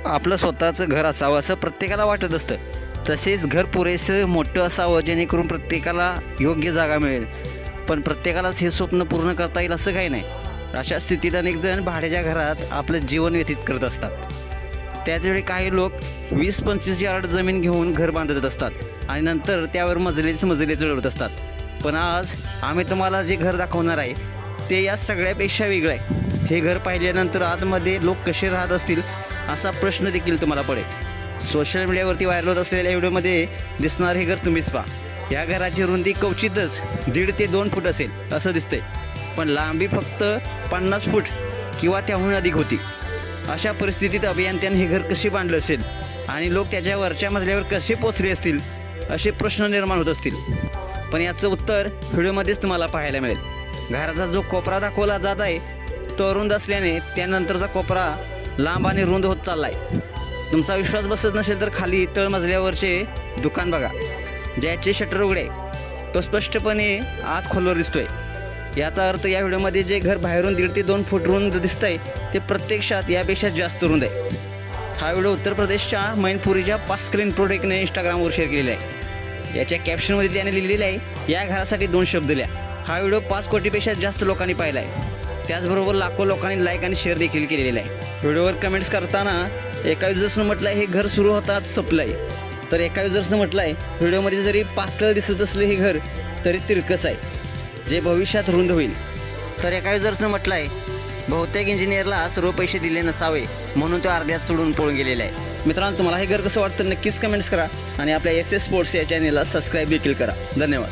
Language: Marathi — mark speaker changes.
Speaker 1: आपलं स्वतःचं घर असावं असं प्रत्येकाला वाटत असतं. तसेच घर पुरेसं मोठं असावं जेणेकरून प्रत्येकाला योग्य जागा मिळेल. पण प्रत्येकालाच हे स्वप्न पूर्ण करता येईल असं काही नाही. अशा स्थितीत अनेक जण भाड्याच्या घरात आपलं जीवन व्यतीत करत असतात. त्याचवेळी काही लोक 20-25 यार्ड जमीन घेऊन घर बांधत असतात आणि नंतर त्यावर मजले चढवत असतात. पण आज आम्ही तुम्हाला जे घर दाखवणार आहे ते या सगळ्यापेक्षा वेगळं आहे. हे घर पाहिल्यानंतर आतमध्ये लोक कसे राहत असतील असा प्रश्न देखील तुम्हाला पडेल. सोशल मीडियावरती व्हायरल होत असलेल्या व्हिडिओमध्ये दिसणार हे घर तुम्हीच पहा. या घराची रुंदी क्वचितच 1.5 ते 2 फूट असेल असं दिसतंय, पण लांबी फक्त 50 फूट किंवा त्याहून अधिक होती. अशा परिस्थितीत अभियंत्याने हे घर कसे बांधलं असेल आणि लोक त्याच्या वरच्या मजल्यावर कसे पोचले असतील असे प्रश्न निर्माण होत असतील. पण याचं उत्तर व्हिडिओमध्येच तुम्हाला पाहायला मिळेल. घराचा जो कोपरा दाखवला जात आहे तो अरुंद असल्याने त्यानंतरचा कोपरा लांब आणि रुंद होत चालला आहे. तुमचा विश्वास बसत नसेल तर खाली तळमजल्यावरचे दुकान बघा, ज्याचे शटर उघडे तो स्पष्टपणे आत खोलवर दिसतोय. याचा अर्थ या व्हिडिओमध्ये जे घर बाहेरून 1.5 ते 2 फूट रुंद दिसतंय ते प्रत्यक्षात यापेक्षा जास्त रुंद आहे. हा व्हिडिओ उत्तर प्रदेशच्या मैनपुरीच्या पास्कलिन प्रोडक्टने इंस्टाग्रामवर शेअर केलेला आहे. याच्या कॅप्शनमध्ये त्याने लिहिलेलं आहे, या घरासाठी 2 शब्द लिहा. हा व्हिडिओ 5 कोटीपेक्षा जास्त लोकांनी पाहिला आहे. त्याचबरोबर लाखो लोकांनी लाईक आणि शेअर देखील केलेला आहे. व्हिडिओवर कमेंट्स करताना एका युजर्सनं म्हटलं आहे हे घर सुरू होताच संपलं आहे, तर एका युजर्सनं म्हटलं आहे व्हिडिओमध्ये जरी पातळ दिसत असलं हे घर तरी तिरकस आहे जे भविष्यात रुंद होईल. तर एका युजर्सनं म्हटलं आहे बहुतेक इंजिनियरला सर्व पैसे दिले नसावे म्हणून तो अर्ध्यात सोडून पळून गेलेला आहे. मित्रांनो, तुम्हाला हे घर कसं वाटतं नक्कीच कमेंट्स करा आणि आपल्या SS स्पोर्ट्स या चॅनेलला सबस्क्राईब देखील करा. धन्यवाद.